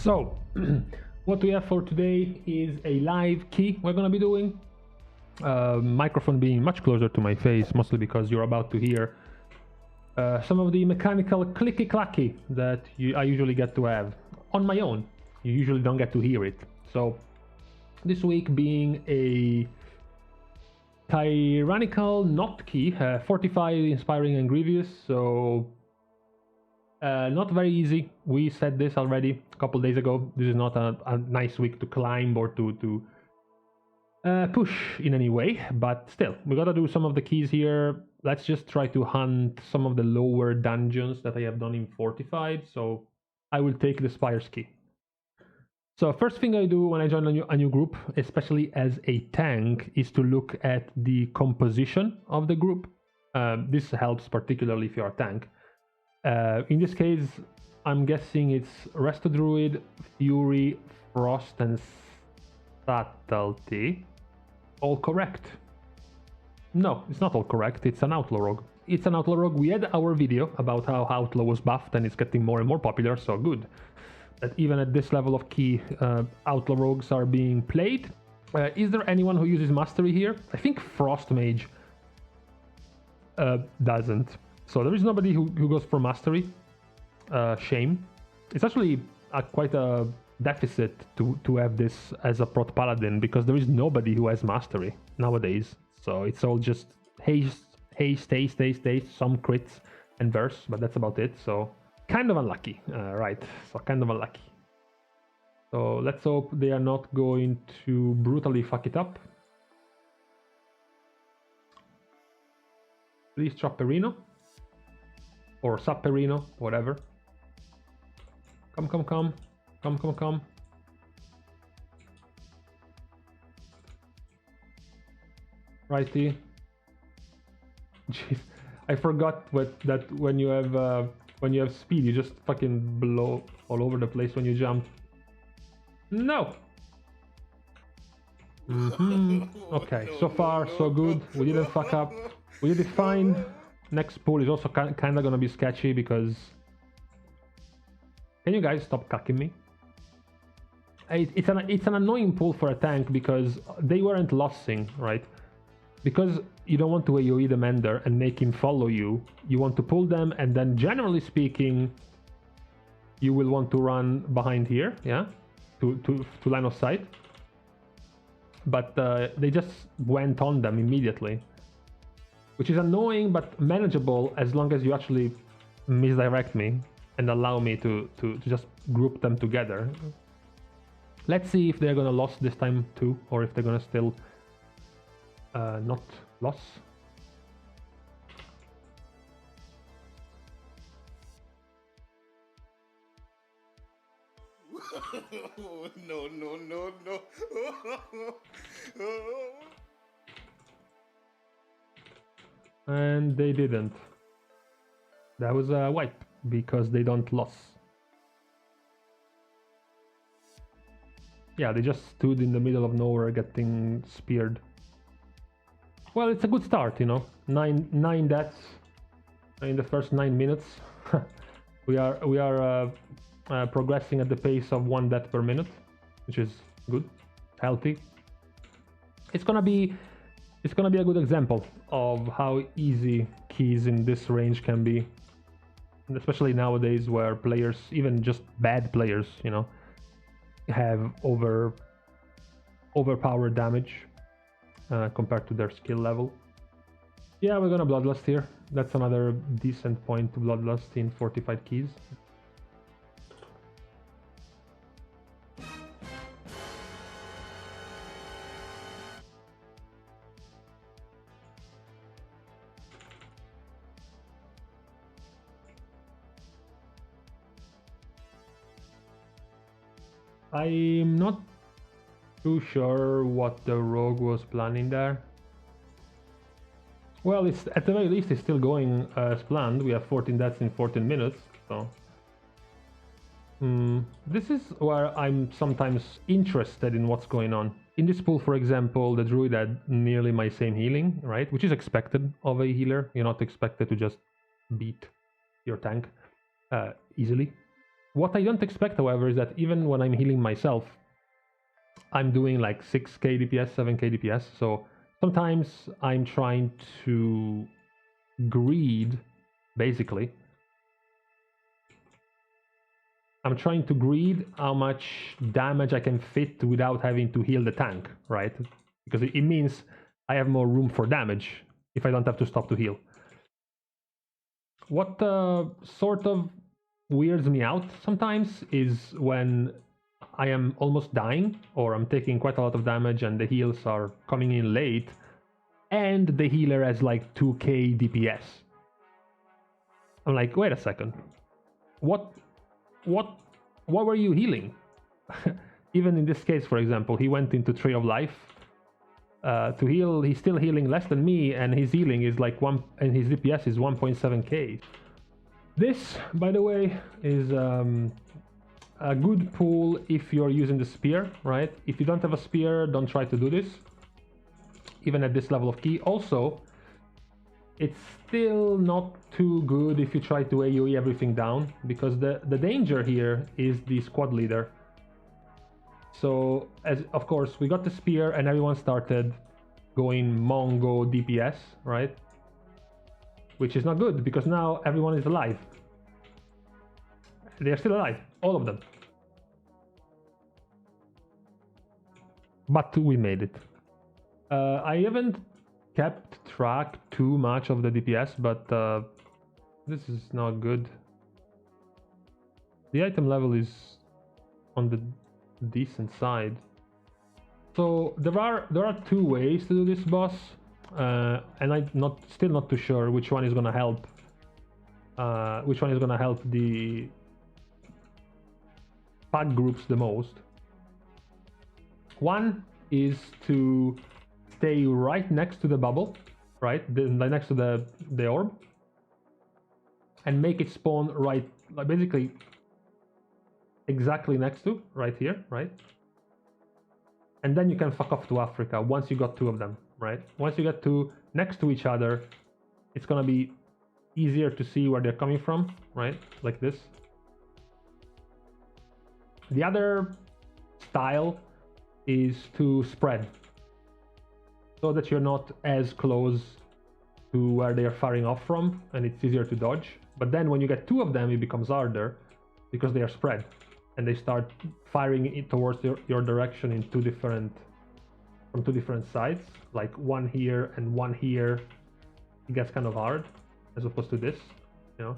So, what we have for today is a live key we're gonna be doing. Microphone being much closer to my face, mostly because you're about to hear some of the mechanical clicky-clacky that I usually get to have on my own. You usually don't get to hear it. So, this week being a tyrannical not key, 45 inspiring and grievous, so not very easy. We said this already a couple days ago. This is not a nice week to climb or to push in any way, but still, we gotta do some of the keys here. Let's just try to hunt some of the lower dungeons that I have done in Fortified, so I will take the Spires key. So first thing I do when I join a new group, especially as a tank, is to look at the composition of the group. This helps particularly if you're a tank. In this case, I'm guessing it's Resto Druid, Fury, Frost, and Subtlety. All correct. No, it's not all correct. It's an Outlaw Rogue. It's an Outlaw Rogue. We had our video about how Outlaw was buffed and it's getting more and more popular, so good. That even at this level of key, Outlaw Rogues are being played. Is there anyone who uses Mastery here? I think Frost Mage doesn't. So there is nobody who goes for Mastery. Shame. It's actually quite a deficit to have this as a Prot Paladin, because there is nobody who has Mastery nowadays. So it's all just haste, some crits and verse, but that's about it. So kind of unlucky, right? So kind of unlucky. So let's hope they are not going to brutally fuck it up. Please chop Perino. Or Sapperino, whatever. Come. Righty. Jeez, I forgot that when you have speed, you just fucking blow all over the place when you jump. No. Okay, so far so good. We didn't fuck up. We did it fine. Next pool is also kind of gonna be sketchy because... Can you guys stop cucking me? It's an annoying pool for a tank because they weren't lossing, right? Because you don't want to AoE the Mender and make him follow you. You want to pull them, and then generally speaking, you will want to run behind here, yeah, to line of sight. But they just went on them immediately, which is annoying but manageable as long as you actually misdirect me and allow me to just group them together. Let's see if they're gonna lose this time too, or if they're gonna still not lose. No. And they didn't. That was a wipe because they don't lose. Yeah, they just stood in the middle of nowhere getting speared. Well, it's a good start, you know. Nine deaths in the first 9 minutes. we are progressing at the pace of 1 death per minute, which is good, healthy. It's gonna be a good example of how easy keys in this range can be, and especially nowadays where players, even just bad players, you know, have overpowered damage compared to their skill level. Yeah, we're gonna Bloodlust here. That's another decent point to Bloodlust in Fortified keys. I'm not too sure what the rogue was planning there. Well, it's at the very least it's still going as planned. We have 14 deaths in 14 minutes, so... This is where I'm sometimes interested in what's going on. In this pool, for example, the druid had nearly my same healing, right? Which is expected of a healer. You're not expected to just beat your tank easily. What I don't expect, however, is that even when I'm healing myself, I'm doing like 6k DPS, 7k DPS. So sometimes I'm trying to greed, basically. I'm trying to greed how much damage I can fit without having to heal the tank, right? Because it means I have more room for damage if I don't have to stop to heal. What sort of weirds me out sometimes is when I am almost dying or I'm taking quite a lot of damage and the heals are coming in late and the healer has like 2k DPS. I'm like, wait a second. What were you healing? Even in this case, for example, he went into Tree of Life to heal. He's still healing less than me, and his healing is like and his DPS is 1.7k. This, by the way, is a good pull if you're using the spear, right? If you don't have a spear, don't try to do this, even at this level of key. Also, it's still not too good if you try to AoE everything down, because the danger here is the squad leader. So, as of course, we got the spear and everyone started going Mongo DPS, right? Which is not good, because now everyone is alive. They're still alive, all of them. But we made it. I haven't kept track too much of the DPS, but this is not good. The item level is on the decent side. So there are two ways to do this boss, and I'm still not too sure which one is gonna help. Which one is gonna help the pack groups the most. One is to stay right next to the bubble, right, next to the orb, and make it spawn right, like basically exactly next to, right here, right? And then you can fuck off to Africa once you got two of them, right? Once you get two next to each other, it's gonna be easier to see where they're coming from, right? Like this. The other style is to spread, so that you're not as close to where they are firing off from, and it's easier to dodge. But then when you get two of them, it becomes harder because they are spread and they start firing it towards your direction in from two different sides, like one here and one here. It gets kind of hard as opposed to this, you know.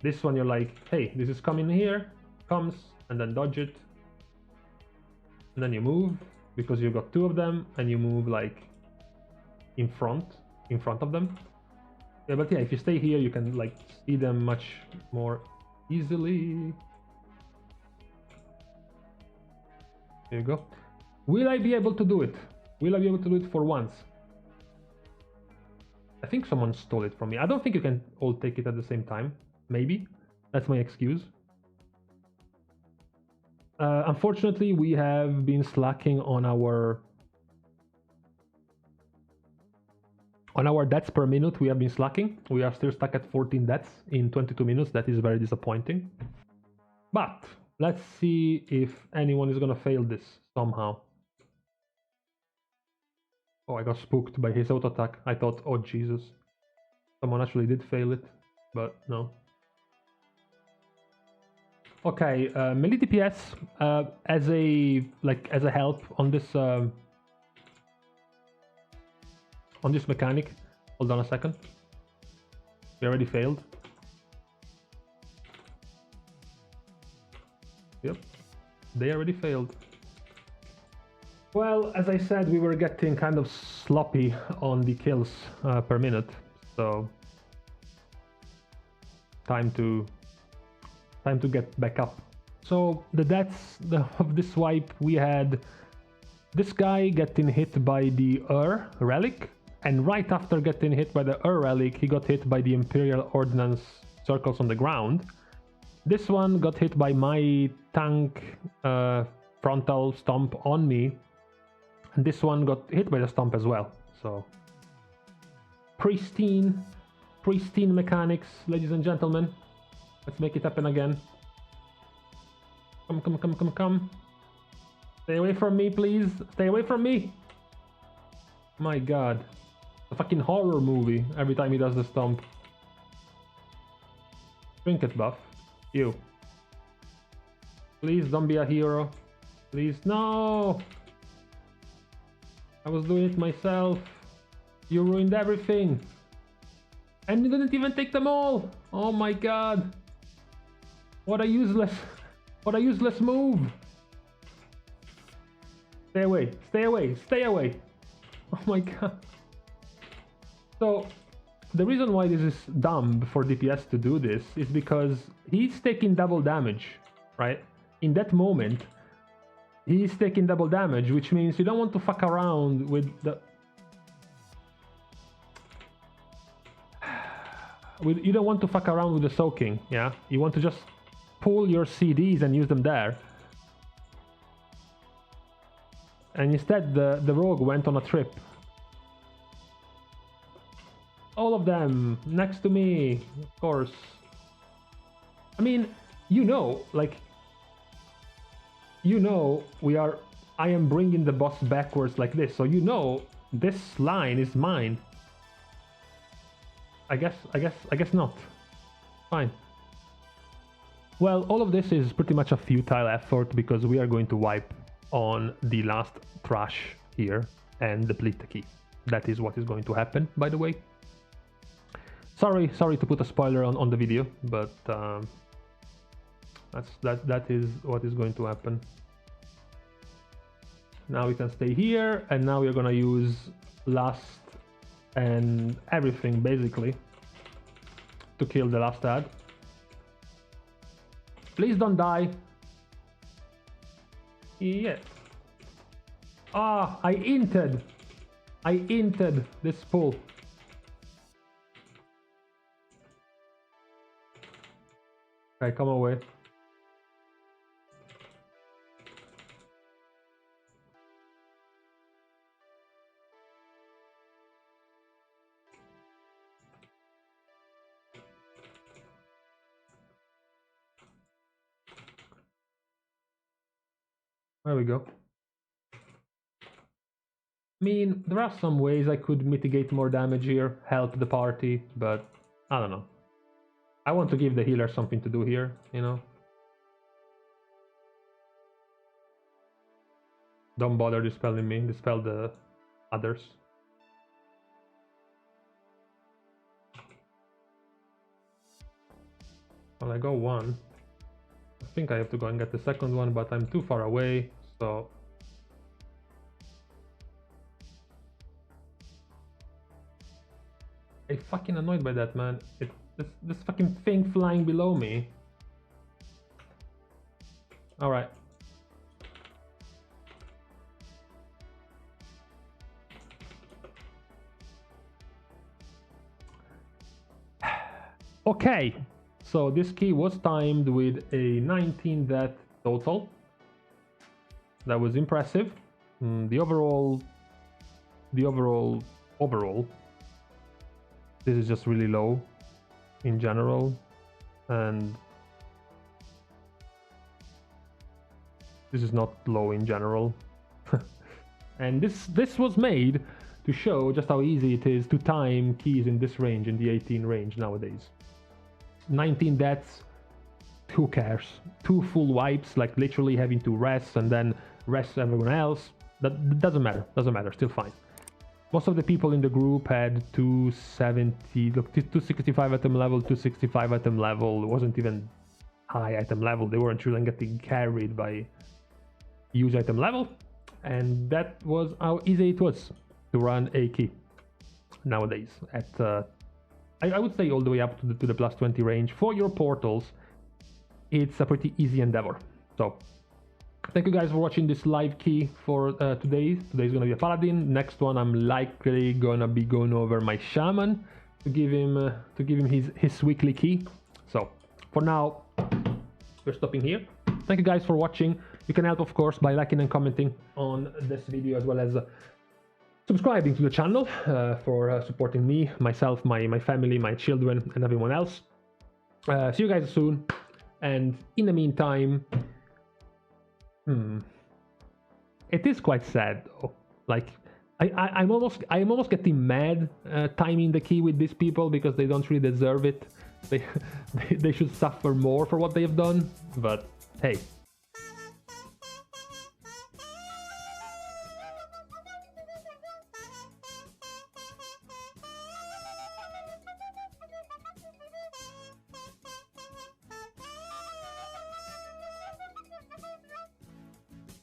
This one you're like, hey, this is coming here, comes, and then dodge it, and then you move because you've got two of them, and you move like in front of them. Yeah, but yeah, if you stay here, you can like see them much more easily. There you go. Will I be able to do it? Will I be able to do it for once? I think someone stole it from me. I don't think you can all take it at the same time. Maybe. That's my excuse. Unfortunately, we have been slacking on our deaths per minute. We have been slacking. We are still stuck at 14 deaths in 22 minutes. That is very disappointing. But let's see if anyone is gonna fail this somehow. Oh, I got spooked by his auto attack. I thought, oh Jesus, someone actually did fail it, but no. Okay, melee DPS as a help on this mechanic. Hold on a second. We already failed. Yep, they already failed. Well, as I said, we were getting kind of sloppy on the kills per minute, so time to get back up. So the deaths of this wipe, we had this guy getting hit by the relic, and right after getting hit by the relic, he got hit by the Imperial Ordnance circles on the ground. This one got hit by my tank frontal stomp on me, and this one got hit by the stomp as well. So pristine mechanics, ladies and gentlemen. Let's make it happen again. Come, come, come, come, come. Stay away from me, please. Stay away from me. My god. A fucking horror movie every time he does the stomp. Trinket buff. You. Please don't be a hero. Please, no! I was doing it myself. You ruined everything. And you didn't even take them all. Oh my god. What a useless move. Stay away, stay away, stay away. Oh my god. So, the reason why this is dumb for DPS to do this is because he's taking double damage, right? In that moment, he's taking double damage, which means you don't want to fuck around with the... you don't want to fuck around with the soaking, yeah? You want to just pull your CDs and use them there. And instead, the rogue went on a trip. All of them next to me, of course. I mean, you know, like, you know, I am bringing the boss backwards like this, so you know this line is mine. I guess not. Fine. Well, all of this is pretty much a futile effort because we are going to wipe on the last trash here and deplete the key. That is what is going to happen, by the way. Sorry to put a spoiler on the video, but that is what is going to happen. Now we can stay here, and now we're gonna use last and everything basically to kill the last ad. Please don't die. Yes. Ah, I inted this pull. Okay, come away. There we go. I mean, there are some ways I could mitigate more damage here, help the party, but I don't know. I want to give the healer something to do here, you know? Don't bother dispelling me, dispel the others. Well, I go one. I think I have to go and get the second one, but I'm too far away, so... I'm fucking annoyed by that, man. This fucking thing flying below me. Alright. Okay, so this key was timed with a 19 death total. That was impressive. The overall, this is just really low in general, and this is not low in general. And this was made to show just how easy it is to time keys in this range, in the 18 range nowadays. 19 deaths, who cares? 2 full wipes, like literally having to rest and then rest everyone else. That doesn't matter, still fine. Most of the people in the group had 270, look, 265 item level, 265 item level. It wasn't even high item level. They weren't really getting carried by huge item level. And that was how easy it was to run a key nowadays. At I would say all the way up to the plus 20 range. For your portals, it's a pretty easy endeavor. So thank you guys for watching this live key for today. Today's gonna be a paladin. Next one, I'm likely gonna be going over my shaman to give him his weekly key. So for now, we're stopping here. Thank you guys for watching. You can help, of course, by liking and commenting on this video, as well as subscribing to the channel for supporting me, myself, my family, my children, and everyone else. See you guys soon. And in the meantime, It is quite sad though. Like I'm almost getting mad timing the key with these people because they don't really deserve it. They they should suffer more for what they have done. But hey,